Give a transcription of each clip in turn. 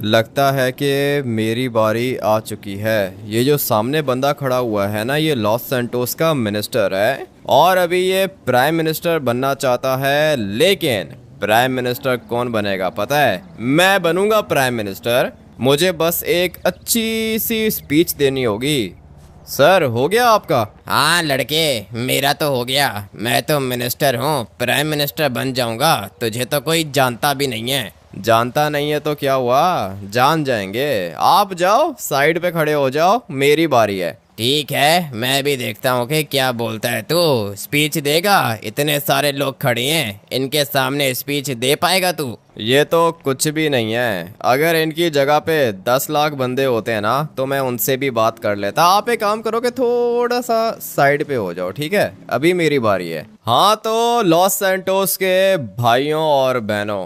लगता है कि मेरी बारी आ चुकी है। ये जो सामने बंदा खड़ा हुआ है ना, ये लॉस सैंटोस का मिनिस्टर है और अभी ये प्राइम मिनिस्टर बनना चाहता है। लेकिन प्राइम मिनिस्टर कौन बनेगा पता है? मैं बनूंगा प्राइम मिनिस्टर। मुझे बस एक अच्छी सी स्पीच देनी होगी। सर, हो गया आपका? हाँ लड़के, मेरा तो हो गया। मैं तो मिनिस्टर हूँ, प्राइम मिनिस्टर बन जाऊंगा। तुझे तो कोई जानता भी नहीं है। जानता नहीं है तो क्या हुआ, जान जाएंगे। आप जाओ, साइड पे खड़े हो जाओ, मेरी बारी है। ठीक है, मैं भी देखता हूँ कि क्या बोलता है तू। स्पीच देगा? इतने सारे लोग खड़े हैं, इनके सामने स्पीच दे पाएगा तू? ये तो कुछ भी नहीं है। अगर इनकी जगह पे 10 लाख बंदे होते हैं ना, तो मैं उनसे भी बात कर लेता। आप एक काम करो कि थोड़ा सा साइड पे हो जाओ, ठीक है? अभी मेरी बारी है। हाँ, तो लॉस सैंटोस के भाइयों और बहनों,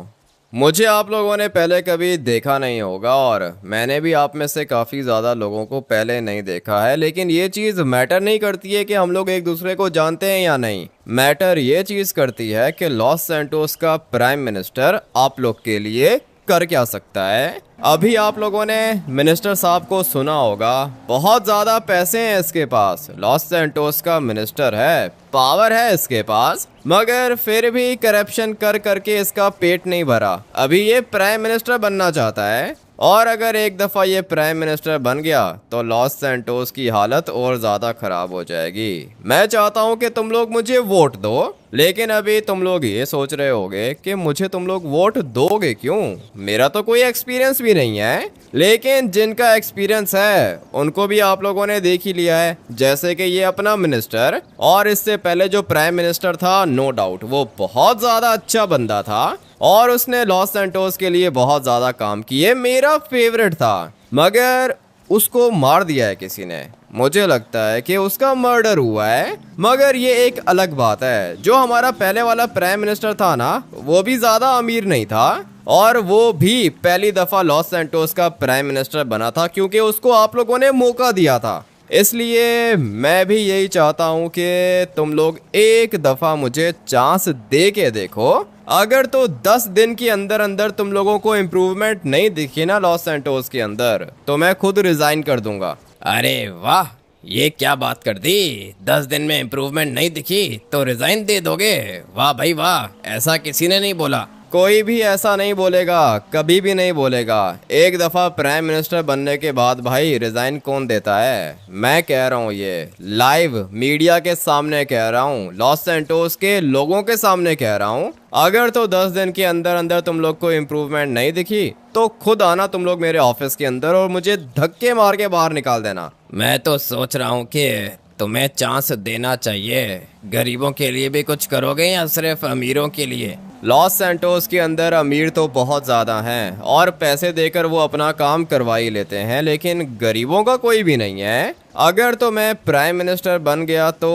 मुझे आप लोगों ने पहले कभी देखा नहीं होगा और मैंने भी आप में से काफ़ी ज़्यादा लोगों को पहले नहीं देखा है। लेकिन ये चीज़ मैटर नहीं करती है कि हम लोग एक दूसरे को जानते हैं या नहीं। मैटर ये चीज़ करती है कि लॉस सैंटोस का प्राइम मिनिस्टर आप लोग के लिए कर क्या सकता है। अभी आप लोगों ने मिनिस्टर साहब को सुना होगा, बहुत ज़्यादा पैसे हैं इसके पास। लॉस सैंटोस का मिनिस्टर है, पावर है इसके पास, मगर फिर भी करप्शन कर करके इसका पेट नहीं भरा। अभी ये प्राइम मिनिस्टर बनना चाहता है और अगर एक दफ़ा ये प्राइम मिनिस्टर बन गया तो लॉस सैंटोस की हालत और ज़्यादा ख़राब हो जाएगी। मैं चाहता हूँ कि तुम लोग मुझे वोट दो, लेकिन अभी तुम लोग ये सोच रहे होगे कि मुझे तुम लोग वोट दोगे क्यों? मेरा तो कोई एक्सपीरियंस भी नहीं है। लेकिन जिनका एक्सपीरियंस है उनको भी आप लोगों ने देख ही लिया है, जैसे कि ये अपना मिनिस्टर। और इससे पहले जो प्राइम मिनिस्टर था, नो डाउट वो बहुत ज़्यादा अच्छा बंदा था और उसने लॉस सैंटोस के लिए बहुत ज़्यादा काम किए, मेरा फेवरेट था। मगर उसको मार दिया है किसी ने। मुझे लगता है कि उसका मर्डर हुआ है। मगर ये एक अलग बात है। जो हमारा पहले वाला प्राइम मिनिस्टर था ना, वो भी ज़्यादा अमीर नहीं था और वो भी पहली दफ़ा लॉस सैंटोस का प्राइम मिनिस्टर बना था क्योंकि उसको आप लोगों ने मौका दिया था। इसलिए मैं भी यही चाहता हूँ कि तुम लोग एक दफ़ा मुझे चांस दे के देखो। अगर तो 10 दिन के अंदर अंदर तुम लोगों को इम्प्रूवमेंट नहीं दिखी ना लॉस सैंटोस के अंदर, तो मैं खुद रिज़ाइन कर दूंगा। अरे वाह, ये क्या बात कर दी! 10 दिन में इम्प्रूवमेंट नहीं दिखी तो रिजाइन दे दोगे? वाह भाई वाह, ऐसा किसी ने नहीं बोला। कोई भी ऐसा नहीं बोलेगा, कभी भी नहीं बोलेगा। एक दफ़ा प्राइम मिनिस्टर बनने के बाद भाई रिज़ाइन कौन देता है? मैं कह रहा हूँ, ये लाइव मीडिया के सामने कह रहा हूँ, लॉस सैंटोस के लोगों के सामने कह रहा हूँ। अगर तो 10 दिन के अंदर अंदर तुम लोग को इम्प्रूवमेंट नहीं दिखी तो खुद आना तुम लोग मेरे ऑफिस के अंदर और मुझे धक्के मार के बाहर निकाल देना। मैं तो सोच रहा हूँ कि तुम्हें चांस देना चाहिए। गरीबों के लिए भी कुछ करोगे या सिर्फ अमीरों के लिए? लॉस सैंटोस के अंदर अमीर तो बहुत ज़्यादा हैं और पैसे देकर वो अपना काम करवा ही लेते हैं, लेकिन गरीबों का कोई भी नहीं है। अगर तो मैं प्राइम मिनिस्टर बन गया तो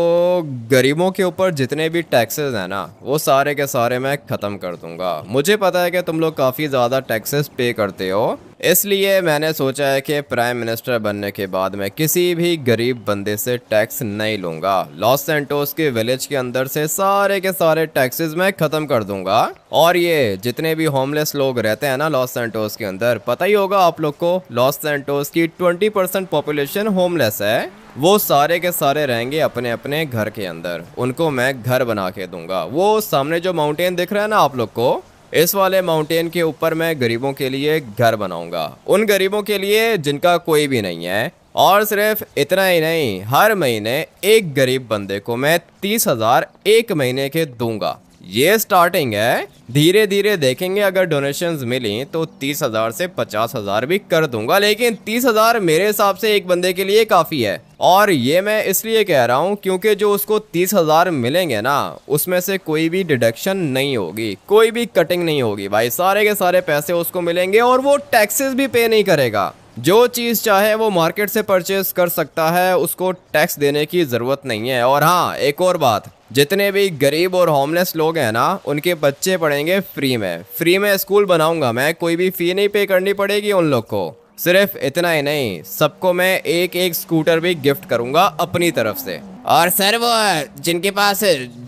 गरीबों के ऊपर जितने भी टैक्सेस हैं ना, वो सारे के सारे मैं ख़त्म कर दूंगा। मुझे पता है कि तुम लोग काफ़ी ज़्यादा टैक्सेस पे करते हो, इसलिए मैंने सोचा है कि प्राइम मिनिस्टर बनने के बाद मैं किसी भी गरीब बंदे से टैक्स नहीं लूँगा। लॉस सैंटोस के विलेज के अंदर से सारे के सारे टैक्सेस मैं ख़त्म कर दूंगा। और ये जितने भी होमलेस लोग रहते हैं ना लॉस सैंटोस के अंदर, पता ही होगा आप लोग को, लॉस सैंटोस की 20% पॉपुलेशन होमलेस है। वो सारे के सारे रहेंगे अपने अपने घर के अंदर। उनको मैं घर बना के दूंगा। वो सामने जो माउंटेन दिख रहा है ना आप लोग को, इस वाले माउंटेन के ऊपर मैं गरीबों के लिए घर बनाऊंगा। उन गरीबों के लिए जिनका कोई भी नहीं है। और सिर्फ इतना ही नहीं, हर महीने एक गरीब बंदे को मैं 30,000 एक महीने के दूंगा। ये स्टार्टिंग है, धीरे धीरे देखेंगे। अगर डोनेशंस मिली तो 30,000 से 50,000 भी कर दूंगा, लेकिन 30,000 मेरे हिसाब से एक बंदे के लिए काफ़ी है। और ये मैं इसलिए कह रहा हूँ क्योंकि जो उसको 30,000 मिलेंगे ना, उसमें से कोई भी डिडक्शन नहीं होगी, कोई भी कटिंग नहीं होगी भाई। सारे के सारे पैसे उसको मिलेंगे और वो टैक्सेस भी पे नहीं करेगा। जो चीज़ चाहे वो मार्केट से परचेज कर सकता है, उसको टैक्स देने की ज़रूरत नहीं है। और हाँ, एक और बात, जितने भी गरीब और होमलेस लोग हैं ना, उनके बच्चे पढ़ेंगे फ्री में। फ्री में स्कूल बनाऊंगा मैं, कोई भी फ़ी नहीं पे करनी पड़ेगी उन लोग को। सिर्फ इतना ही नहीं, सबको मैं एक एक स्कूटर भी गिफ्ट करूंगा अपनी तरफ से। और सर वो जिनके पास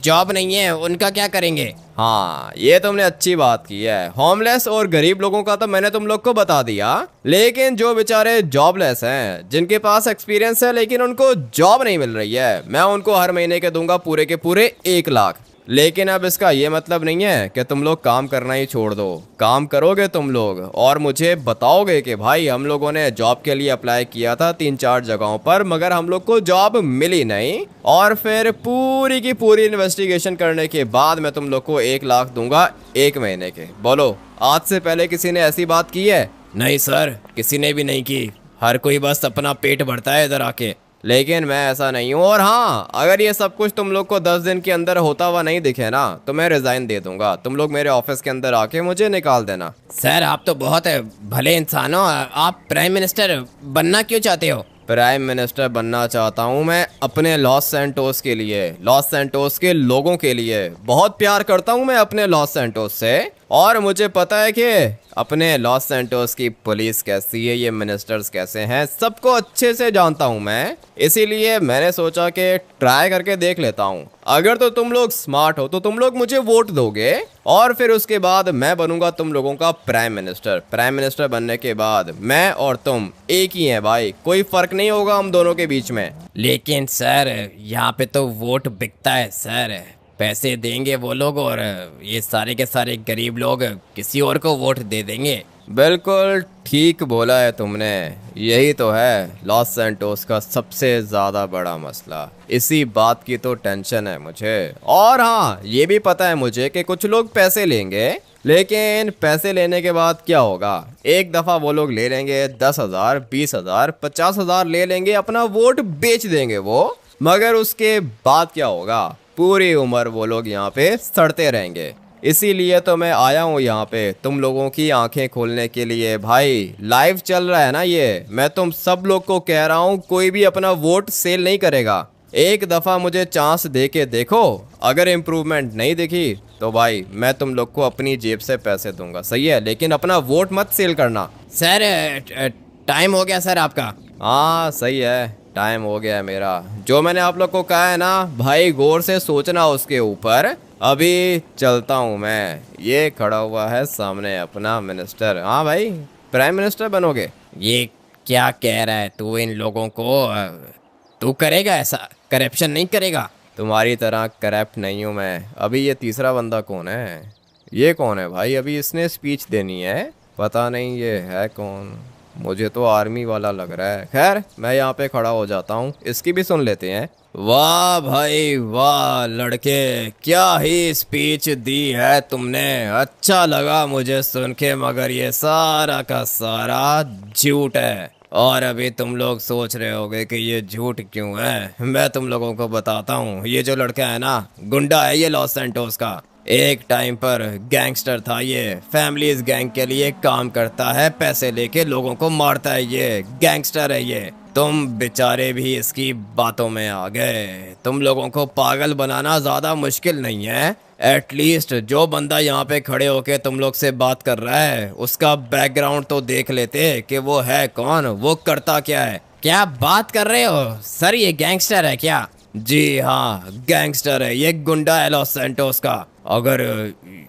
जॉब नहीं है उनका क्या करेंगे? हाँ, ये तुमने अच्छी बात की है। होमलेस और गरीब लोगों का तो मैंने तुम लोग को बता दिया, लेकिन जो बेचारे जॉबलेस हैं, जिनके पास एक्सपीरियंस है लेकिन उनको जॉब नहीं मिल रही है, मैं उनको हर महीने के दूंगा पूरे के पूरे 1 लाख। लेकिन अब इसका ये मतलब नहीं है कि तुम लोग काम करना ही छोड़ दो। काम करोगे तुम लोग और मुझे बताओगे कि भाई हम लोगों ने जॉब के लिए अप्लाई किया था 3-4 जगहों पर, मगर हम लोग को जॉब मिली नहीं, और फिर पूरी की पूरी इन्वेस्टिगेशन करने के बाद मैं तुम लोग को 1 लाख दूंगा 1 महीने के। बोलो, आज से पहले किसी ने ऐसी बात की है? नहीं सर, किसी ने भी नहीं की। हर कोई बस अपना पेट भरता है इधर आके। लेकिन मैं ऐसा नहीं हूँ। और हाँ, अगर ये सब कुछ तुम लोग को 10 दिन के अंदर होता हुआ नहीं दिखे ना, तो मैं रिजाइन दे दूंगा। तुम लोग मेरे ऑफिस के अंदर आके मुझे निकाल देना। सर आप तो बहुत भले इंसान हो। आप प्राइम मिनिस्टर बनना क्यों चाहते हो? प्राइम मिनिस्टर बनना चाहता हूँ मैं अपने लॉस सैंटोस के लिए, लॉस सैंटोस के लोगों के लिए। बहुत प्यार करता हूँ मैं अपने लॉस सैंटोस से, और मुझे पता है कि अपने लॉस सैंटोस की पुलिस कैसी है, ये मिनिस्टर्स कैसे हैं, सबको अच्छे से जानता हूँ मैं। इसीलिए मैंने सोचा कि ट्राई करके देख लेता हूँ। अगर तो तुम लोग स्मार्ट हो तो तुम लोग मुझे वोट दोगे, और फिर उसके बाद मैं बनूंगा तुम लोगों का प्राइम मिनिस्टर। प्राइम मिनिस्टर बनने के बाद मैं और तुम एक ही हैं भाई, कोई फर्क नहीं होगा हम दोनों के बीच में। लेकिन सर यहाँ पे तो वोट बिकता है सर। पैसे देंगे वो लोग और ये सारे के सारे गरीब लोग किसी और को वोट दे देंगे। बिल्कुल ठीक बोला है तुमने। यही तो है लॉस सैंटोस का सबसे ज्यादा बड़ा मसला। इसी बात की तो टेंशन है मुझे। और हाँ, ये भी पता है मुझे कि कुछ लोग पैसे लेंगे, लेकिन पैसे लेने के बाद क्या होगा? एक दफा वो लोग ले लेंगे 10,000, 20,000, 50,000 ले लेंगे, अपना वोट बेच देंगे वो। मगर उसके बाद क्या होगा? पूरी उम्र वो लोग यहाँ पे सड़ते रहेंगे। इसीलिए तो मैं आया हूँ यहाँ पे तुम लोगों की आंखें खोलने के लिए। भाई लाइव चल रहा है ना ये, मैं तुम सब लोग को कह रहा हूँ, कोई भी अपना वोट सेल नहीं करेगा। एक दफ़ा मुझे चांस दे के देखो, अगर इम्प्रूवमेंट नहीं दिखी तो भाई मैं तुम लोग को अपनी जेब से पैसे दूंगा, सही है? लेकिन अपना वोट मत सेल करना। सर टाइम हो गया सर आपका। हाँ सही है, टाइम हो गया है मेरा। जो मैंने आप लोग को कहा है ना भाई, गौर से सोचना उसके ऊपर। अभी चलता हूँ मैं। ये खड़ा हुआ है सामने अपना मिनिस्टर। हाँ भाई, प्राइम मिनिस्टर बनोगे? ये क्या कह रहा है तू इन लोगों को? तू करेगा ऐसा? करप्शन नहीं करेगा? तुम्हारी तरह करप्ट नहीं हूँ मैं। अभी ये तीसरा बंदा कौन है? ये कौन है भाई? अभी इसने स्पीच देनी है, पता नहीं ये है कौन। मुझे तो आर्मी वाला लग रहा है। खैर, मैं यहाँ पे खड़ा हो जाता हूँ, इसकी भी सुन लेते हैं। वाह भाई वाह लड़के, क्या ही स्पीच दी है तुमने। अच्छा लगा मुझे सुन के, मगर ये सारा का सारा झूठ है। और अभी तुम लोग सोच रहे होगे कि ये झूठ क्यों है। मैं तुम लोगों को बताता हूँ। ये जो लड़का है ना, गुंडा है ये लॉस सैंटोस का। एक टाइम पर गैंगस्टर था ये। फैमिलीज गैंग के लिए काम करता है, पैसे लेके लोगों को मारता है। ये गैंगस्टर है ये। तुम बेचारे भी इसकी बातों में आ गए। तुम लोगों को पागल बनाना ज्यादा मुश्किल नहीं है। एटलीस्ट जो बंदा यहाँ पे खड़े होके तुम लोग से बात कर रहा है, उसका बैकग्राउंड तो देख लेते कि वो है कौन, वो करता क्या है। क्या बात कर रहे हो सर? ये गैंगस्टर है क्या? जी हाँ, गैंगस्टर है ये। गुंडा है लॉस सैंटोस का। अगर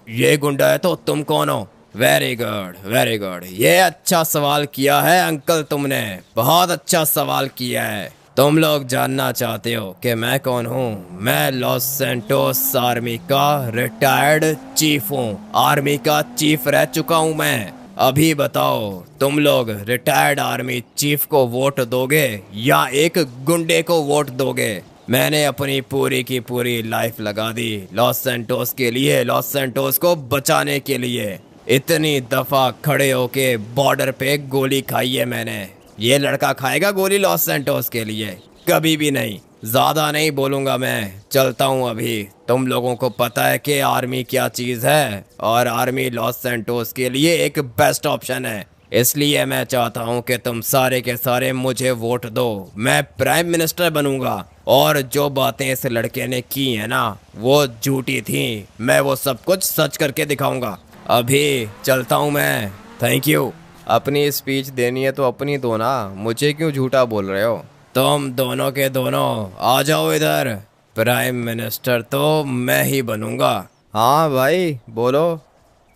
ये गुंडा है तो तुम कौन हो? वेरी गुड वेरी गुड, ये अच्छा सवाल किया है अंकल तुमने, बहुत अच्छा सवाल किया है। तुम लोग जानना चाहते हो कि मैं कौन हूँ? मैं लॉस सैंटोस आर्मी का रिटायर्ड चीफ हूँ। आर्मी का चीफ रह चुका हूँ मैं। अभी बताओ, तुम लोग रिटायर्ड आर्मी चीफ को वोट दोगे या एक गुंडे को वोट दोगे? मैंने अपनी पूरी की पूरी लाइफ लगा दी लॉस सैंटोस के लिए, लॉस सैंटोस को बचाने के लिए। इतनी दफा खड़े होके बॉर्डर पे गोली खाई है मैंने। ये लड़का खाएगा गोली लॉस सैंटोस के लिए? कभी भी नहीं। ज्यादा नहीं बोलूंगा मैं, चलता हूँ अभी। तुम लोगों को पता है कि आर्मी क्या चीज है, और आर्मी लॉस सैंटोस के लिए एक बेस्ट ऑप्शन है। इसलिए मैं चाहता हूँ कि तुम सारे के सारे मुझे वोट दो। मैं प्राइम मिनिस्टर बनूंगा, और जो बातें इस लड़के ने की है ना, वो झूठी थी। मैं वो सब कुछ सच करके दिखाऊंगा। अभी चलता हूँ मैं। Thank you. अपनी स्पीच देनी है तो अपनी दो ना, मुझे क्यों झूठा बोल रहे हो? तुम दोनों के दोनों आ जाओ इधर। प्राइम मिनिस्टर तो मैं ही बनूंगा। हाँ भाई बोलो,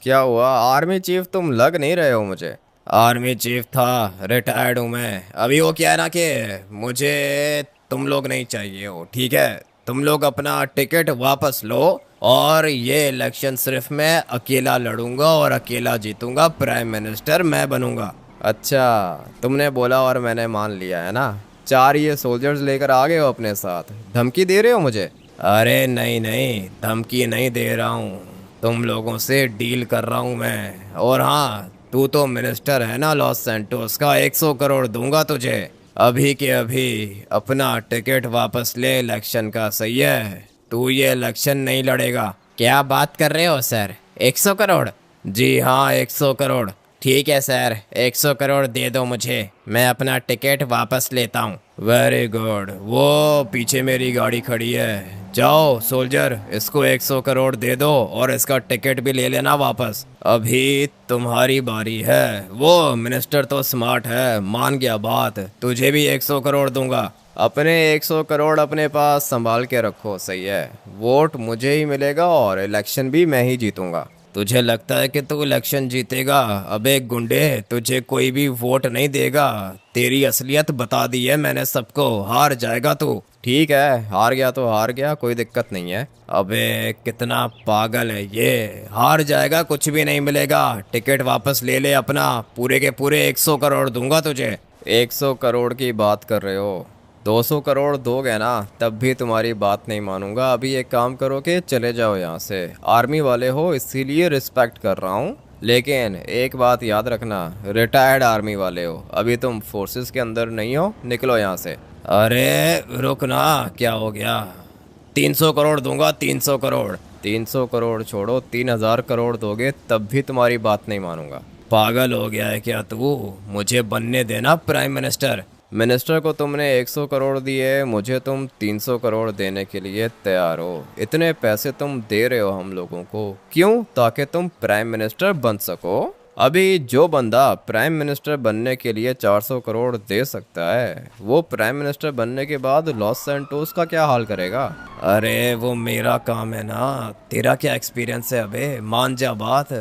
क्या हुआ? आर्मी चीफ तुम लग नहीं रहे हो मुझे। आर्मी चीफ था, रिटायर्ड हूँ मैं। अभी वो क्या है ना कि मुझे तुम लोग नहीं चाहिए हो, ठीक है? तुम लोग अपना टिकट वापस लो और ये इलेक्शन सिर्फ मैं अकेला लड़ूंगा और अकेला जीतूंगा। प्राइम मिनिस्टर मैं बनूंगा। अच्छा, तुमने बोला और मैंने मान लिया है ना? 4 ये सोल्जर्स लेकर आ गए हो अपने साथ, धमकी दे रहे हो मुझे? अरे नहीं नहीं, धमकी नहीं दे रहा हूँ, तुम लोगों से डील कर रहा हूँ मैं। और हाँ, तू तो मिनिस्टर है ना लॉस सैंटोस का, 100 करोड़ दूंगा तुझे अभी के अभी। अपना टिकट वापस ले इलेक्शन का, सही है? तू ये इलेक्शन नहीं लड़ेगा। क्या बात कर रहे हो सर, 100 करोड़? जी हाँ, 100 करोड़। ठीक है सर, 100 करोड़ दे दो मुझे, मैं अपना टिकट वापस लेता हूँ। वेरी गुड, वो पीछे मेरी गाड़ी खड़ी है। जाओ सोल्जर, इसको 100 करोड़ दे दो और इसका टिकट भी ले लेना वापस। अभी तुम्हारी बारी है। वो मिनिस्टर तो स्मार्ट है, मान गया बात, तुझे भी 100 करोड़ दूंगा। अपने 100 करोड़ अपने पास संभाल के रखो, सही है? वोट मुझे ही मिलेगा और इलेक्शन भी मैं ही जीतूंगा। तुझे लगता है कि तू इलेक्शन जीतेगा? अबे गुंडे, तुझे कोई भी वोट नहीं देगा। तेरी असलियत बता दी है मैंने सबको, हार जाएगा तू। ठीक है, हार गया तो हार गया, कोई दिक्कत नहीं है। अबे कितना पागल है ये, हार जाएगा, कुछ भी नहीं मिलेगा। टिकट वापस ले ले अपना, पूरे के पूरे 100 करोड़ दूंगा तुझे। 100 करोड़ की बात कर रहे हो? 200 करोड़ दोगे ना तब भी तुम्हारी बात नहीं मानूंगा। अभी एक काम करो कि चले जाओ यहाँ से। आर्मी वाले हो इसीलिए रिस्पेक्ट कर रहा हूँ, लेकिन एक बात याद रखना, रिटायर्ड आर्मी वाले हो, अभी तुम फोर्सेस के अंदर नहीं हो, निकलो यहाँ से। अरे रुक ना, क्या हो गया? 300 करोड़ दूंगा, 300 करोड़। 300 करोड़ छोड़ो, 3000 करोड़ दोगे तब भी तुम्हारी बात नहीं मानूंगा। पागल हो गया है क्या तू? मुझे बनने देना प्राइम मिनिस्टर। मिनिस्टर को तुमने 100 करोड़ दिए, मुझे तुम 300 करोड़ देने के लिए तैयार हो। इतने पैसे तुम दे रहे हो हम लोगों को क्यों? ताकि तुम प्राइम मिनिस्टर बन सको। अभी जो बंदा प्राइम मिनिस्टर बनने के लिए 400 करोड़ दे सकता है, वो प्राइम मिनिस्टर बनने के बाद लॉस सैंटोस का क्या हाल करेगा? अरे वो मेरा काम है ना, तेरा क्या एक्सपीरियंस है? अबे मान जा बात,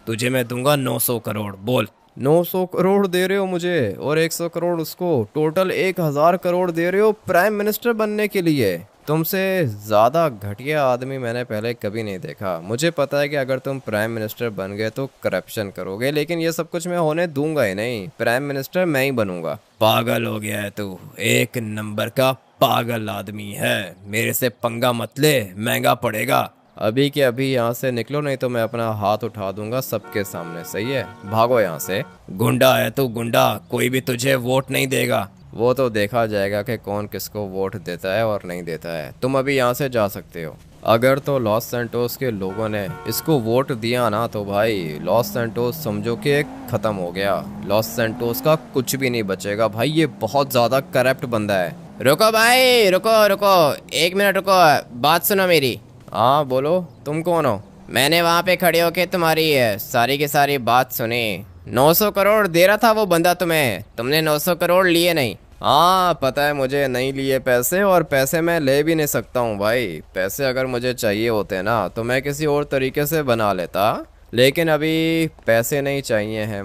तुझे मैं दूंगा 900 करोड़। बोल। 900 करोड़ दे रहे हो मुझे और 100 करोड़ उसको, टोटल 1000 करोड़ दे रहे हो प्राइम मिनिस्टर बनने के लिए? तुमसे ज़्यादा घटिया आदमी मैंने पहले कभी नहीं देखा। मुझे पता है कि अगर तुम प्राइम मिनिस्टर बन गए तो करप्शन करोगे, लेकिन ये सब कुछ मैं होने दूंगा ही नहीं। प्राइम मिनिस्टर मैं ही बनूंगा। पागल हो गया है तू, एक नंबर का पागल आदमी है। मेरे से पंगा मत ले, महंगा पड़ेगा। अभी के अभी यहाँ से निकलो, नहीं तो मैं अपना हाथ उठा दूंगा सबके सामने, सही है? भागो यहाँ से। गुंडा है तू, गुंडा, कोई भी तुझे वोट नहीं देगा। वो तो देखा जाएगा कि कौन किसको वोट देता है और नहीं देता है। तुम अभी यहाँ से जा सकते हो। अगर तो लॉस सैंटोस के लोगों ने इसको वोट दिया ना तो भाई लॉस सैंटोस समझो कि ख़त्म हो गया। लॉस सैंटोस का कुछ भी नहीं बचेगा भाई, ये बहुत ज़्यादा करप्ट बंदा है। रुको भाई, रुको रुको, 1 मिनट रुको, बात सुनो मेरी। हाँ बोलो, तुम कौन हो? मैंने वहाँ पे खड़े होके तुम्हारी सारी की सारी बात सुनी। 900 करोड़ दे रहा था वो बंदा तुम्हें, तुमने 900 करोड़ लिए नहीं। हाँ पता है मुझे, नहीं लिए पैसे, और पैसे मैं ले भी नहीं सकता हूँ भाई। पैसे अगर मुझे चाहिए होते ना तो मैं किसी और तरीके से बना लेता, लेकिन अभी पैसे नहीं चाहिए हैं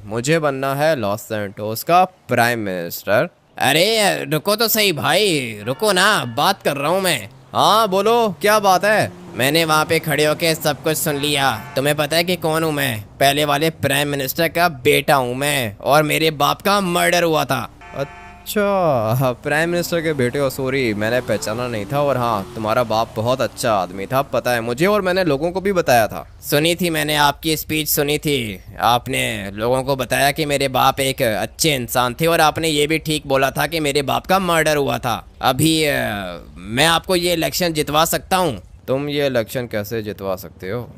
मुझे बनना है लॉस सैंटोस का प्राइम मिनिस्टर। अरे रुको तो सही भाई, रुको ना, बात कर रहा हूँ मैं। हाँ बोलो, क्या बात है? मैंने वहाँ पे खड़े होके सब कुछ सुन लिया। तुम्हें पता है कि कौन हूँ मैं? पहले वाले प्राइम मिनिस्टर का बेटा हूँ मैं, और मेरे बाप का मर्डर हुआ था। अच्छा, प्राइम मिनिस्टर के बेटे हो? सॉरी, मैंने पहचाना नहीं था। और हाँ, तुम्हारा बाप बहुत अच्छा आदमी था, पता है मुझे, और मैंने लोगों को भी बताया था। सुनी थी मैंने, आपकी स्पीच सुनी थी। आपने लोगों को बताया कि मेरे बाप एक अच्छे इंसान थे, और आपने ये भी ठीक बोला था कि मेरे बाप का मर्डर हुआ था। अभी मैं आपको ये इलेक्शन जितवा सकता हूँ। तुम ये इलेक्शन कैसे जितवा सकते हो?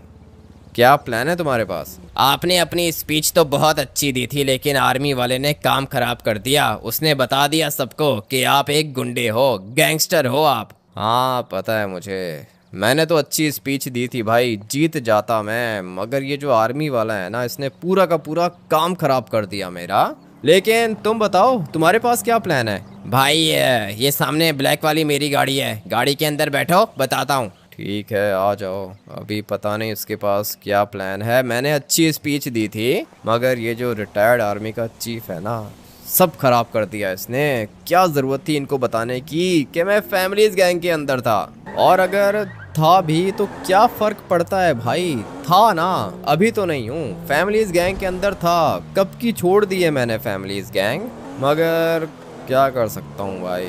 क्या प्लान है तुम्हारे पास? आपने अपनी स्पीच तो बहुत अच्छी दी थी, लेकिन आर्मी वाले ने काम खराब कर दिया। उसने बता दिया सबको कि आप एक गुंडे हो, गैंगस्टर हो आप। हाँ पता है मुझे, मैंने तो अच्छी स्पीच दी थी भाई, जीत जाता मैं, मगर ये जो आर्मी वाला है ना, इसने पूरा का पूरा काम खराब कर दिया मेरा। लेकिन तुम बताओ, तुम्हारे पास क्या प्लान है? भाई ये सामने ब्लैक वाली मेरी गाड़ी है, गाड़ी के अंदर बैठो, बताता हूँ। ठीक है, आ जाओ। अभी पता नहीं इसके पास क्या प्लान है। मैंने अच्छी स्पीच दी थी, मगर ये जो रिटायर्ड आर्मी का चीफ है ना, सब खराब कर दिया इसने। क्या ज़रूरत थी इनको बताने की कि मैं फैमिलीज गैंग के अंदर था? और अगर था भी तो क्या फ़र्क पड़ता है भाई? था ना, अभी तो नहीं हूँ। फैमिलीज गैंग के अंदर था, कब की छोड़ दी है मैंने फैमिलीज गैंग। मगर क्या कर सकता हूँ भाई,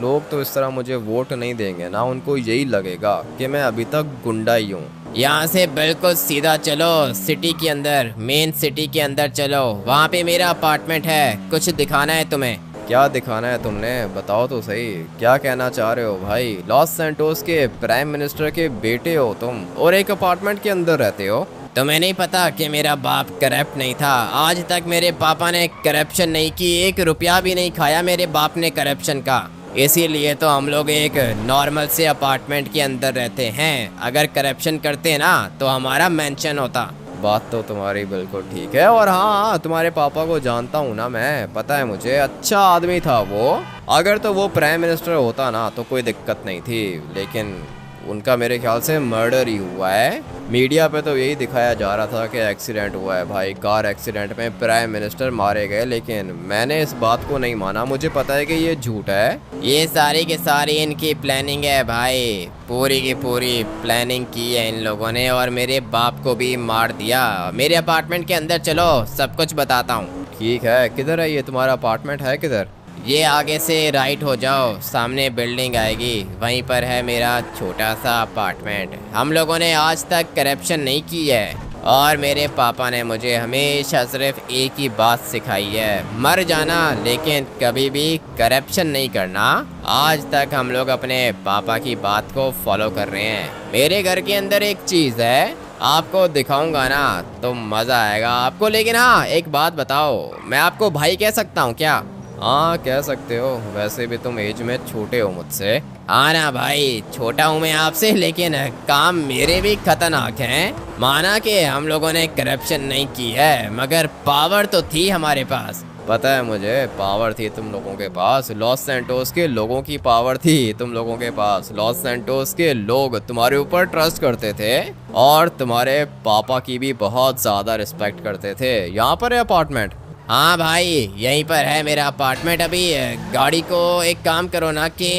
लोग तो इस तरह मुझे वोट नहीं देंगे ना, उनको यही लगेगा कि मैं अभी तक गुंडा ही हूँ। यहाँ से बिल्कुल सीधा चलो, सिटी के अंदर, मेन सिटी के अंदर चलो, वहाँ पे मेरा अपार्टमेंट है, कुछ दिखाना है तुम्हें। क्या दिखाना है तुमने, बताओ तो सही, क्या कहना चाह रहे हो भाई? लॉस सैंटोस के प्राइम मिनिस्टर के बेटे हो तुम, और एक अपार्टमेंट के अंदर रहते हो। तुम्हें नहीं पता कि मेरा बाप करप्ट नहीं था? आज तक मेरे पापा ने करप्शन नहीं की, 1 रुपया भी नहीं खाया मेरे बाप ने करप्शन का। इसीलिए तो हम लोग एक नॉर्मल से अपार्टमेंट के अंदर रहते हैं। अगर करप्शन करते ना तो हमारा मेंशन होता। बात तो तुम्हारी बिल्कुल ठीक है। और हाँ, तुम्हारे पापा को जानता हूँ ना मैं, पता है मुझे, अच्छा आदमी था वो। अगर तो वो प्राइम मिनिस्टर होता ना तो कोई दिक्कत नहीं थी, लेकिन उनका मेरे ख्याल से मर्डर ही हुआ है। मीडिया पे तो यही दिखाया जा रहा था कि एक्सीडेंट हुआ है भाई, कार एक्सीडेंट में प्राइम मिनिस्टर मारे गए, लेकिन मैंने इस बात को नहीं माना। मुझे पता है कि ये झूठ है। ये सारी की सारी इनकी प्लानिंग है भाई, पूरी की पूरी प्लानिंग की है इन लोगों ने, और मेरे बाप को भी मार दिया। मेरे अपार्टमेंट के अंदर चलो, सब कुछ बताता हूँ। ठीक है, किधर है ये तुम्हारा अपार्टमेंट, है किधर? ये आगे से राइट हो जाओ, सामने बिल्डिंग आएगी, वहीं पर है मेरा छोटा सा अपार्टमेंट। हम लोगों ने आज तक करप्शन नहीं की है, और मेरे पापा ने मुझे हमेशा सिर्फ एक ही बात सिखाई है, मर जाना लेकिन कभी भी करप्शन नहीं करना। आज तक हम लोग अपने पापा की बात को फॉलो कर रहे हैं। मेरे घर के अंदर एक चीज़ है, आपको दिखाऊंगा ना तो मज़ा आएगा आपको। लेकिन हाँ, एक बात बताओ, मैं आपको भाई कह सकता हूँ क्या? हाँ, कह सकते हो, वैसे भी तुम एज में छोटे हो मुझसे। हाँ ना भाई, छोटा हूँ मैं आपसे, लेकिन काम मेरे भी खतरनाक हैं। माना कि हम लोगों ने करप्शन नहीं की है, मगर पावर तो थी हमारे पास। पता है मुझे, पावर थी तुम लोगों के पास। लॉस सैंटोस के लोगों की पावर थी तुम लोगों के पास। लॉस सैंटोस के लोग तुम्हारे ऊपर ट्रस्ट करते थे, और तुम्हारे पापा की भी बहुत ज़्यादा रिस्पेक्ट करते थे। यहाँ पर है अपार्टमेंट? हाँ भाई, यहीं पर है मेरा अपार्टमेंट। अभी गाड़ी को एक काम करो ना कि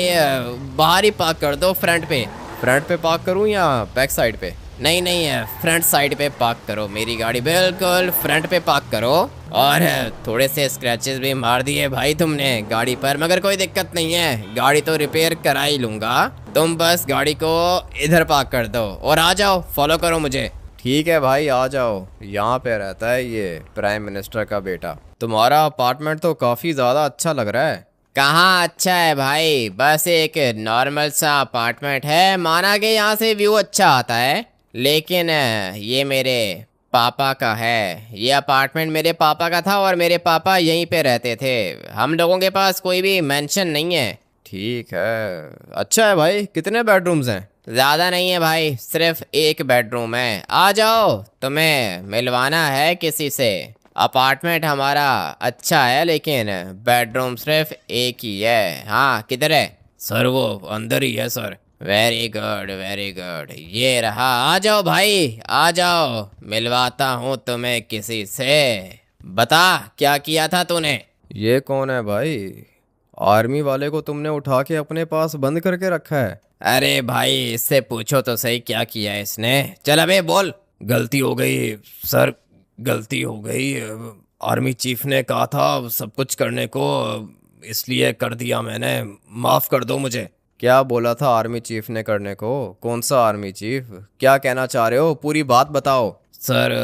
बाहर ही पार्क कर दो, फ्रंट पे। फ्रंट पे पार्क करूँ या बैक साइड पे? नहीं नहीं, फ्रंट साइड पे पार्क करो, मेरी गाड़ी बिल्कुल फ्रंट पे पार्क करो। और थोड़े से स्क्रैचेस भी मार दिए भाई तुमने गाड़ी पर, मगर कोई दिक्कत नहीं है, गाड़ी तो रिपेयर करा ही लूँगा। तुम बस गाड़ी को इधर पार्क कर दो और आ जाओ, फॉलो करो मुझे। ठीक है भाई, आ जाओ। यहाँ पे रहता है ये प्राइम मिनिस्टर का बेटा। तुम्हारा अपार्टमेंट तो काफ़ी ज़्यादा अच्छा लग रहा है। कहाँ अच्छा है भाई, बस एक नॉर्मल सा अपार्टमेंट है। माना कि यहाँ से व्यू अच्छा आता है, लेकिन ये मेरे पापा का है। ये अपार्टमेंट मेरे पापा का था, और मेरे पापा यहीं पे रहते थे। हम लोगों के पास कोई भी मेंशन नहीं है। ठीक है, अच्छा है भाई। कितने बेडरूम्स हैं? ज़्यादा नहीं है भाई, सिर्फ एक बेडरूम है। आ जाओ, तुम्हें मिलवाना है किसी से। अपार्टमेंट हमारा अच्छा है, लेकिन बेडरूम सिर्फ एक ही है। हाँ, किधर है? सर वो अंदर ही है sir. Very good very good, ये रहा। आ जाओ भाई, आ जाओ, मिलवाता हूँ तुम्हें किसी से। बता, क्या किया था तूने? ये कौन है भाई? आर्मी वाले को तुमने उठा के अपने पास बंद करके रखा है। अरे भाई, इससे पूछो तो सही क्या किया है इसने। चल अबे बोल। गलती हो गई सर, गलती हो गई। आर्मी चीफ ने कहा था सब कुछ करने को, इसलिए कर दिया मैंने। माफ़ कर दो मुझे। क्या बोला था आर्मी चीफ ने करने को? कौन सा आर्मी चीफ? क्या कहना चाह रहे हो, पूरी बात बताओ। सर,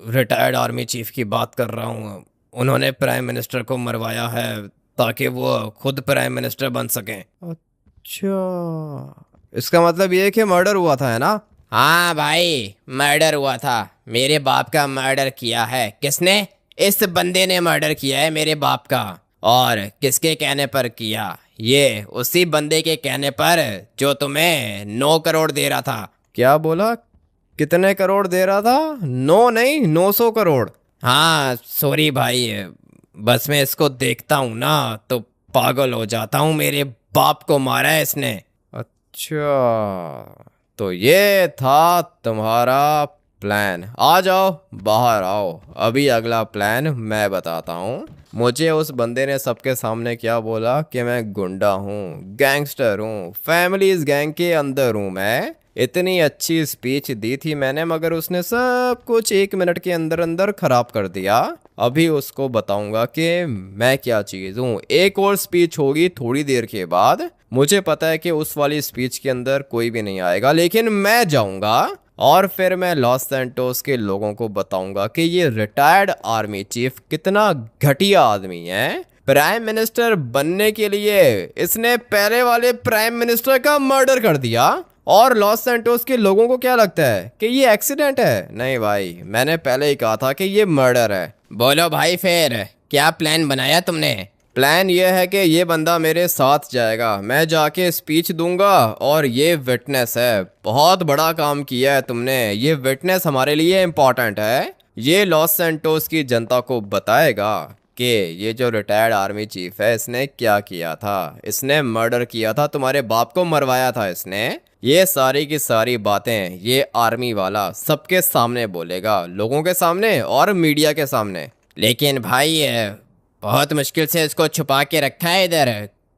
रिटायर्ड आर्मी चीफ की बात कर रहा हूँ। उन्होंने प्राइम मिनिस्टर को मरवाया है ताकि वो खुद प्राइम मिनिस्टर बन सकें। अच्छा, इसका मतलब ये है कि मर्डर हुआ था, है ना? हाँ भाई, मर्डर हुआ था। मेरे बाप का मर्डर किया है। किसने? इस बंदे ने मर्डर किया है मेरे बाप का। और किसके कहने पर किया, ये उसी बंदे के कहने पर जो तुम्हें 9 करोड़ दे रहा था। क्या बोला? कितने करोड़ दे रहा था? 9 नहीं, 900 करोड़। हाँ सॉरी भाई, बस मैं इसको देखता हूँ ना तो पागल हो जाता हूँ। मेरे बाप को मारा है इसने। अच्छा, तो ये था तुम्हारा प्लान। आ जाओ, बाहर आओ। अभी अगला प्लान मैं बताता हूँ। मुझे उस बंदे ने सबके सामने क्या बोला कि मैं गुंडा हूँ, गैंगस्टर हूँ, फैमिलीज गैंग के अंदर हूँ मैं। इतनी अच्छी स्पीच दी थी मैंने, मगर उसने सब कुछ 1 मिनट के अंदर अंदर खराब कर दिया। अभी उसको बताऊंगा कि मैं क्या चीज़ हूँ। एक और स्पीच होगी थोड़ी देर के बाद। मुझे पता है कि उस वाली स्पीच के अंदर कोई भी नहीं आएगा, लेकिन मैं जाऊंगा और फिर मैं लॉस सैंटोस के लोगों को बताऊंगा कि ये रिटायर्ड आर्मी चीफ कितना घटिया आदमी है। प्राइम मिनिस्टर बनने के लिए इसने पहले वाले प्राइम मिनिस्टर का मर्डर कर दिया, और लॉस सैंटोस के लोगों को क्या लगता है कि ये एक्सीडेंट है। नहीं भाई, मैंने पहले ही कहा था कि ये मर्डर है। बोलो भाई, फिर क्या प्लान बनाया तुमने? प्लान ये है कि ये बंदा मेरे साथ जाएगा, मैं जाके स्पीच दूंगा, और ये विटनेस है। बहुत बड़ा काम किया है तुमने, ये विटनेस हमारे लिए इम्पोर्टेंट है। ये लॉस सैंटोस की जनता को बताएगा कि ये जो रिटायर्ड आर्मी चीफ है इसने क्या किया था। इसने मर्डर किया था, तुम्हारे बाप को मरवाया था इसने। ये सारी की सारी बातें ये आर्मी वाला सबके सामने बोलेगा, लोगों के सामने और मीडिया के सामने। लेकिन भाई बहुत मुश्किल से इसको छुपा के रखा है इधर,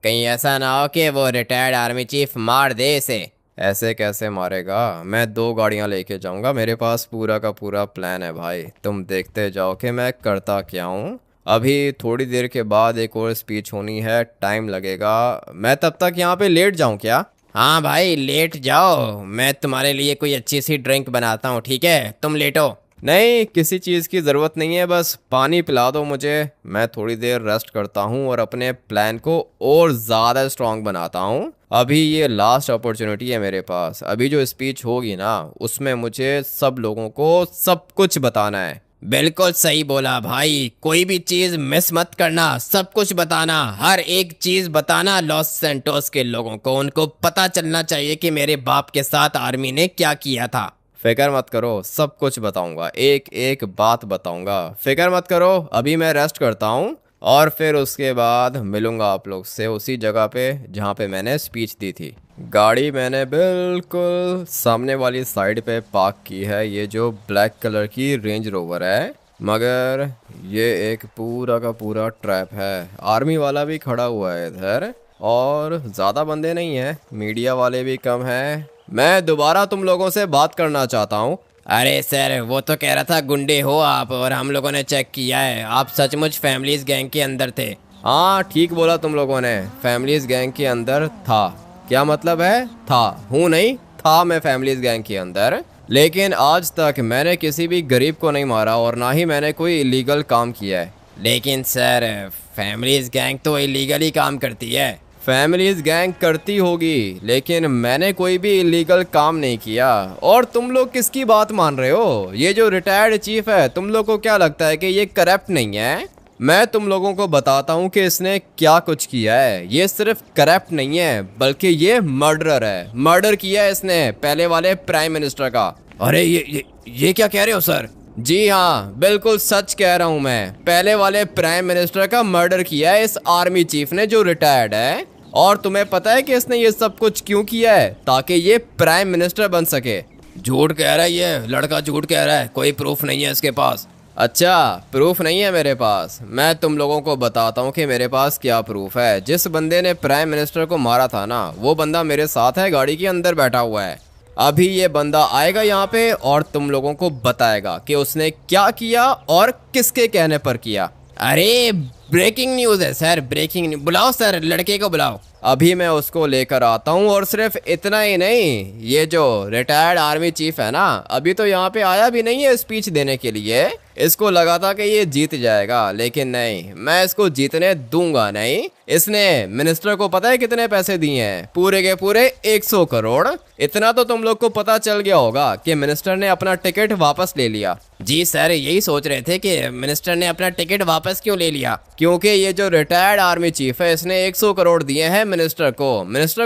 कहीं ऐसा ना हो कि वो रिटायर्ड आर्मी चीफ मार दे इसे। ऐसे कैसे मारेगा? मैं 2 गाड़ियां लेके जाऊंगा, मेरे पास पूरा का पूरा प्लान है भाई। तुम देखते जाओ कि मैं करता क्या हूँ। अभी थोड़ी देर के बाद एक और स्पीच होनी है, टाइम लगेगा। मैं तब तक यहाँ पे लेट जाऊँ क्या? हाँ भाई लेट जाओ, मैं तुम्हारे लिए कोई अच्छी सी ड्रिंक बनाता हूँ, ठीक है? तुम लेटो। नहीं, किसी चीज़ की ज़रूरत नहीं है, बस पानी पिला दो मुझे। मैं थोड़ी देर रेस्ट करता हूँ और अपने प्लान को और ज़्यादा स्ट्रांग बनाता हूँ। अभी ये लास्ट अपॉर्चुनिटी है मेरे पास। अभी जो स्पीच होगी ना उसमें मुझे सब लोगों को सब कुछ बताना है। बिल्कुल सही बोला भाई, कोई भी चीज मिस मत करना, सब कुछ बताना, हर एक चीज बताना लॉस सैंटोस के लोगों को। उनको पता चलना चाहिए कि मेरे बाप के साथ आर्मी ने क्या किया था। फिक्र मत करो, सब कुछ बताऊंगा, एक एक बात बताऊंगा। फिक्र मत करो, अभी मैं रेस्ट करता हूँ और फिर उसके बाद मिलूंगा आप लोग से उसी जगह पे जहाँ पे मैंने स्पीच दी थी। गाड़ी मैंने बिल्कुल सामने वाली साइड पे पार्क की है, ये जो ब्लैक कलर की रेंज रोवर है, मगर ये एक पूरा का पूरा ट्रैप है। आर्मी वाला भी खड़ा हुआ है इधर, और ज़्यादा बंदे नहीं हैं, मीडिया वाले भी कम हैं। मैं दोबारा तुम लोगों से बात करना चाहता हूँ। अरे सर, वो तो कह रहा था गुंडे हो आप, और हम लोगों ने चेक किया है, आप सचमुच फैमिलीज गैंग के अंदर थे। हाँ ठीक बोला तुम लोगों ने, फैमिलीज गैंग के अंदर था। क्या मतलब है था? हूँ नहीं, था मैं फैमिलीज गैंग के अंदर। लेकिन आज तक मैंने किसी भी गरीब को नहीं मारा और ना ही मैंने कोई इलीगल काम किया है। लेकिन सर, फैमिलीज गैंग तो इलीगली काम करती है। फैमिलीज गैंग करती होगी, लेकिन मैंने कोई भी इलीगल काम नहीं किया। और तुम लोग किसकी बात मान रहे हो? ये जो रिटायर्ड चीफ है, तुम लोग को क्या लगता है कि ये करप्ट नहीं है? मैं तुम लोगों को बताता हूँ कि इसने क्या कुछ किया है। ये सिर्फ करप्ट नहीं है, बल्कि ये मर्डरर है। मर्डर किया है इसने पहले वाले प्राइम मिनिस्टर का। अरे ये क्या कह रहे हो सर? जी हाँ, बिल्कुल सच कह रहा हूँ मैं। पहले वाले प्राइम मिनिस्टर का मर्डर किया है इस आर्मी चीफ ने जो रिटायर्ड है। और तुम्हें पता है कि इसने ये सब कुछ क्यों किया है? ताकि ये प्राइम मिनिस्टर बन सके। झूठ कह रहा है ये लड़का, झूठ कह रहा है, कोई प्रूफ नहीं है इसके पास। अच्छा, प्रूफ नहीं है मेरे पास? मैं तुम लोगों को बताता हूँ कि मेरे पास क्या प्रूफ है। जिस बंदे ने प्राइम मिनिस्टर को मारा था ना, वो बंदा मेरे साथ है, गाड़ी के अंदर बैठा हुआ है। अभी ये बंदा आएगा यहाँ पे और तुम लोगों को बताएगा कि उसने क्या किया और किसके कहने पर किया। अरे ब्रेकिंग न्यूज़ है सर, ब्रेकिंग न्यूज़। बुलाओ सर, लड़के को बुलाओ। अभी मैं उसको लेकर आता हूँ। और सिर्फ इतना ही नहीं, ये जो रिटायर्ड आर्मी चीफ है ना, अभी तो यहाँ पे आया भी नहीं है स्पीच देने के लिए। इसको लगा था कि ये जीत जाएगा, लेकिन नहीं, मैं इसको जीतने दूंगा नहीं। इसने मिनिस्टर को पता है कितने पैसे दिए हैं? पूरे के पूरे 100 करोड़। इतना तो तुम लोग को पता चल गया होगा कि मिनिस्टर ने अपना टिकट वापस ले लिया। जी सर, यही सोच रहे थे कि मिनिस्टर ने अपना टिकट वापस क्यों ले लिया। क्योंकि ये जो रिटायर्ड आर्मी चीफ है इसने 100 करोड़ दिए हैं मिनिस्टर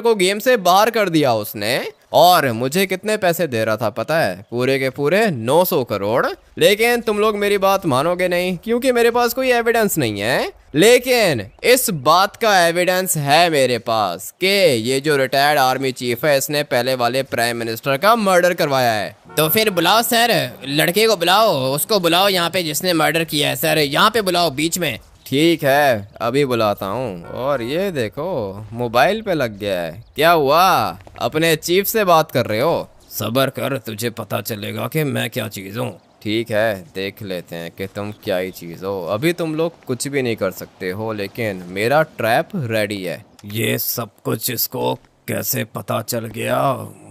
को गेम से बाहर कर दिया उसने। और मुझे कितने पैसे दे रहा था पता है? पूरे के पूरे 900 करोड़। लेकिन तुम लोग मेरी बात मानोगे नहीं क्योंकि मेरे पास कोई एविडेंस नहीं है। लेकिन इस बात का एविडेंस है मेरे पास कि ये जो रिटायर्ड आर्मी चीफ है इसने पहले वाले प्राइम मिनिस्टर का मर्डर करवाया है। तो फिर बुलाओ सर, लड़के को बुलाओ, उसको बुलाओ यहाँ पे जिसने मर्डर किया है सर, यहाँ पे बुलाओ बीच में। ठीक है अभी बुलाता हूँ। और ये देखो मोबाइल पे लग गया है। क्या हुआ, अपने चीफ से बात कर रहे हो? सबर कर, तुझे पता चलेगा कि मैं क्या चीज़ हूँ। ठीक है देख लेते हैं कि तुम क्या ही चीज़ हो। अभी तुम लोग कुछ भी नहीं कर सकते हो लेकिन मेरा ट्रैप रेडी है। ये सब कुछ इसको कैसे पता चल गया?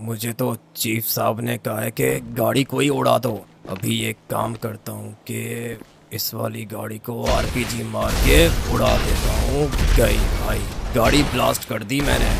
मुझे तो चीफ साहब ने कहा है कि गाड़ी को ही उड़ा दो। अभी एक काम करता हूँ कि इस वाली गाड़ी को आरपीजी मार के उड़ा देता हूँ। गई भाई, गाड़ी ब्लास्ट कर दी मैंने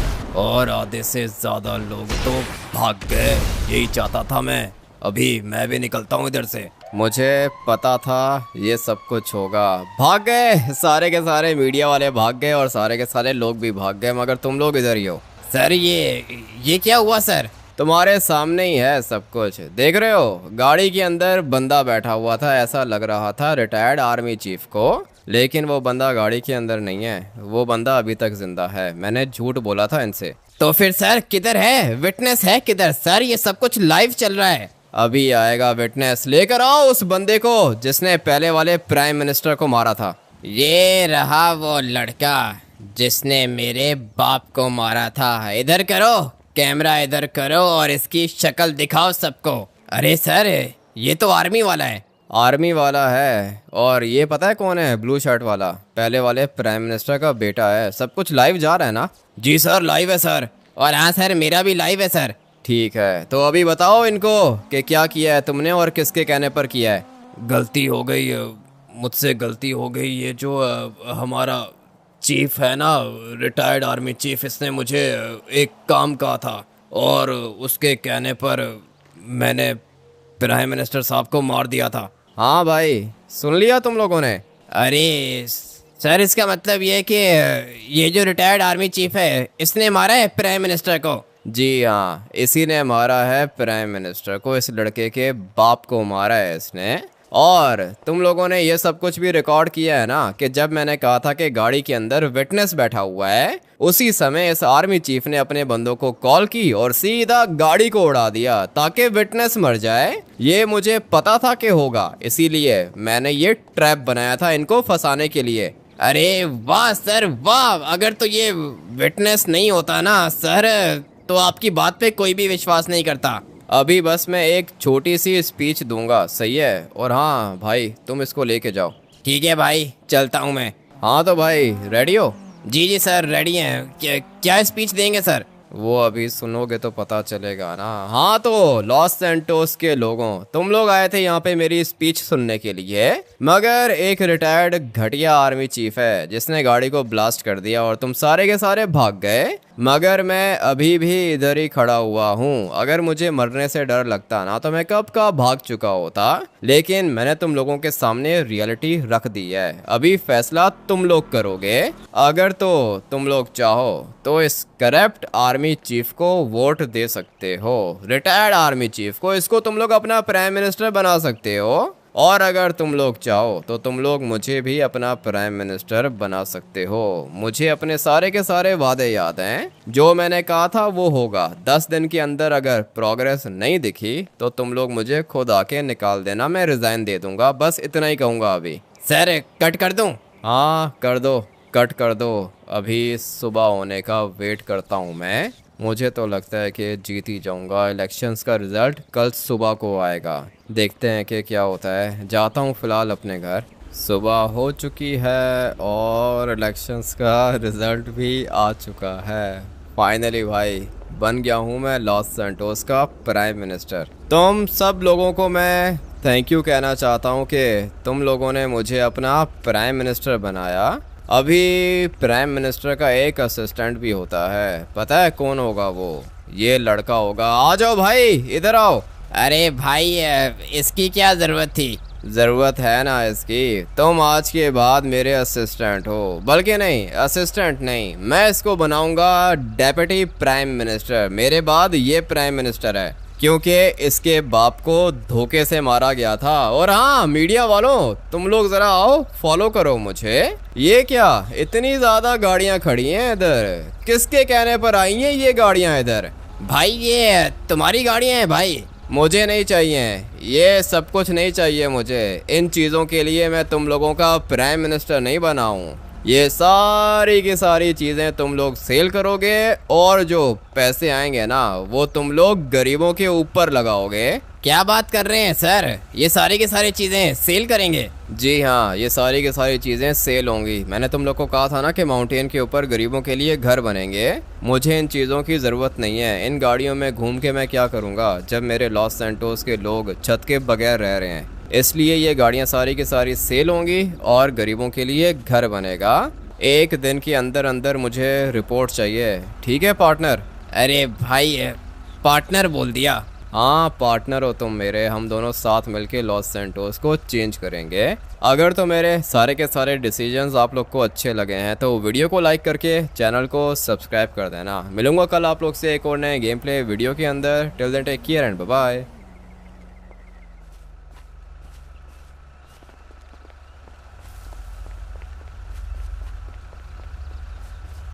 और आधे से ज़्यादा लोग तो भाग गए। यही चाहता था मैं। अभी मैं भी निकलता हूँ इधर से। मुझे पता था ये सब कुछ होगा। भाग गए सारे के सारे, मीडिया वाले भाग गए और सारे के सारे लोग भी भाग गए, मगर तुम लोग इधर ही हो। सर ये क्या हुआ सर? तुम्हारे सामने ही है सब कुछ, देख रहे हो? गाड़ी के अंदर बंदा बैठा हुआ था, ऐसा लग रहा था रिटायर्ड आर्मी चीफ को, लेकिन वो बंदा गाड़ी के अंदर नहीं है। वो बंदा अभी तक जिंदा है। मैंने झूठ बोला था इनसे। तो फिर सर किधर है विटनेस? है किधर सर? ये सब कुछ लाइव चल रहा है। अभी आएगा विटनेस। लेकर आओ उस बंदे को जिसने पहले वाले प्राइम मिनिस्टर को मारा था। ये रहा वो लड़का जिसने मेरे बाप को मारा था। इधर करो कैमरा, इधर करो और इसकी शक्ल दिखाओ सबको। अरे सर ये तो आर्मी वाला है। आर्मी वाला है। और ये पता है कौन है? ब्लू शर्ट वाला पहले वाले प्राइम मिनिस्टर का बेटा है। सब कुछ लाइव जा रहा है ना? जी सर लाइव है सर। और हाँ सर मेरा भी लाइव है सर। ठीक है तो अभी बताओ इनको कि क्या किया है तुमने और किसके कहने पर किया है। गलती हो गई, मुझसे गलती हो गई। ये जो हमारा चीफ है ना, रिटायर्ड आर्मी चीफ, इसने मुझे एक काम कहा था और उसके कहने पर मैंने प्राइम मिनिस्टर साहब को मार दिया था। हाँ भाई सुन लिया तुम लोगों ने? अरे सर इसका मतलब ये है कि ये जो रिटायर्ड आर्मी चीफ है इसने मारा है प्राइम मिनिस्टर को। जी हाँ, इसी ने मारा है प्राइम मिनिस्टर को। इस लड़के के बाप को मारा है इसने। और तुम लोगों ने ये सब कुछ भी रिकॉर्ड किया है ना कि जब मैंने कहा था कि गाड़ी के अंदर विटनेस बैठा हुआ है, उसी समय इस आर्मी चीफ ने अपने बंदों को कॉल की और सीधा गाड़ी को उड़ा दिया ताकि विटनेस मर जाए। ये मुझे पता था कि होगा, इसीलिए मैंने ये ट्रैप बनाया था इनको फंसाने के लिए। अरे वाह सर वाह! अगर तो ये विटनेस नहीं होता ना सर तो आपकी बात पे कोई भी विश्वास नहीं करता। अभी बस मैं एक छोटी सी स्पीच दूंगा, सही है? और हाँ भाई तुम इसको लेके जाओ। ठीक है भाई चलता हूँ मैं। हाँ तो भाई रेडी हो? जी जी सर रेडी हैं। क्या स्पीच देंगे सर? वो अभी सुनोगे तो पता चलेगा ना। हाँ तो लॉस सैंटोस के लोगों, तुम लोग आए थे यहाँ पे मेरी स्पीच सुनने के लिए, मगर एक रिटायर्ड घटिया आर्मी चीफ है जिसने गाड़ी को ब्लास्ट कर दिया और तुम सारे के सारे भाग गए। मगर मैं अभी भी इधर ही खड़ा हुआ हूँ। अगर मुझे मरने से डर लगता ना तो मैं कब का भाग चुका होता, लेकिन मैंने तुम लोगों के सामने रियलिटी रख दी है। अभी फैसला तुम लोग करोगे। अगर तो तुम लोग चाहो तो इस करप्ट आर्मी चीफ को वोट दे सकते हो, रिटायर्ड आर्मी चीफ को। इसको तुम लोग अपना प्राइम मिनिस्टर बना सकते हो। और अगर तुम लोग चाहो तो तुम लोग मुझे भी अपना प्राइम मिनिस्टर बना सकते हो। मुझे अपने सारे के सारे वादे याद हैं। जो मैंने कहा था वो होगा। 10 दिन के अंदर अगर प्रोग्रेस नहीं दिखी तो तुम लोग मुझे खुद आके निकाल देना, मैं रिजाइन दे दूंगा। बस इतना ही कहूँगा अभी। सर कट कर दूं? हाँ कर दो, कट कर दो। अभी सुबह होने का वेट करता हूँ मैं। मुझे तो लगता है कि जीत ही जाऊंगा। इलेक्शंस का रिज़ल्ट कल सुबह को आएगा, देखते हैं कि क्या होता है। जाता हूँ फ़िलहाल अपने घर। सुबह हो चुकी है और इलेक्शंस का रिज़ल्ट भी आ चुका है। फाइनली भाई बन गया हूँ मैं लॉस सैंटोस का प्राइम मिनिस्टर। तुम सब लोगों को मैं थैंक यू कहना चाहता हूँ कि तुम लोगों ने मुझे अपना प्राइम मिनिस्टर बनाया। अभी प्राइम मिनिस्टर का एक असिस्टेंट भी होता है, पता है कौन होगा वो? ये लड़का होगा। आ जाओ भाई इधर आओ। अरे भाई इसकी क्या ज़रूरत थी? ज़रूरत है ना इसकी। तुम आज के बाद मेरे असिस्टेंट हो, बल्कि नहीं, असिस्टेंट नहीं, मैं इसको बनाऊंगा डेप्यूटी प्राइम मिनिस्टर। मेरे बाद ये प्राइम मिनिस्टर है क्योंकि इसके बाप को धोखे से मारा गया था। और हाँ मीडिया वालों, तुम लोग ज़रा आओ, फॉलो करो मुझे। ये क्या इतनी ज़्यादा गाड़ियाँ खड़ी हैं इधर, किसके कहने पर आई हैं ये गाड़ियाँ इधर? भाई ये तुम्हारी गाड़ियाँ हैं भाई। मुझे नहीं चाहिए, ये सब कुछ नहीं चाहिए मुझे। इन चीज़ों के लिए मैं तुम लोगों का प्राइम मिनिस्टर नहीं बना हूँ। ये सारी की सारी चीज़ें तुम लोग सेल करोगे और जो पैसे आएंगे ना वो तुम लोग गरीबों के ऊपर लगाओगे। क्या बात कर रहे हैं सर, ये सारी की सारी चीज़ें सेल करेंगे? जी हाँ, ये सारी की सारी चीज़ें सेल होंगी। मैंने तुम लोग को कहा था ना कि माउंटेन के ऊपर गरीबों के लिए घर बनेंगे। मुझे इन चीज़ों की ज़रूरत नहीं है। इन गाड़ियों में घूम के मैं क्या करूँगा जब मेरे लॉस सैंटोस के लोग छत के बगैर रह रहे हैं। इसलिए ये गाड़ियाँ सारी की सारी सेल होंगी और गरीबों के लिए घर बनेगा। एक दिन के अंदर अंदर मुझे रिपोर्ट चाहिए, ठीक है पार्टनर? अरे भाई पार्टनर बोल दिया। हाँ पार्टनर हो तुम मेरे, हम दोनों साथ मिलके लॉस सैंटोस को चेंज करेंगे। अगर तो मेरे सारे के सारे डिसीजंस आप लोग को अच्छे लगे हैं तो वीडियो को लाइक करके चैनल को सब्सक्राइब कर देना। मिलूंगा कल आप लोग से एक और नए गेम प्ले वीडियो के अंदर। Till then take care and bye bye.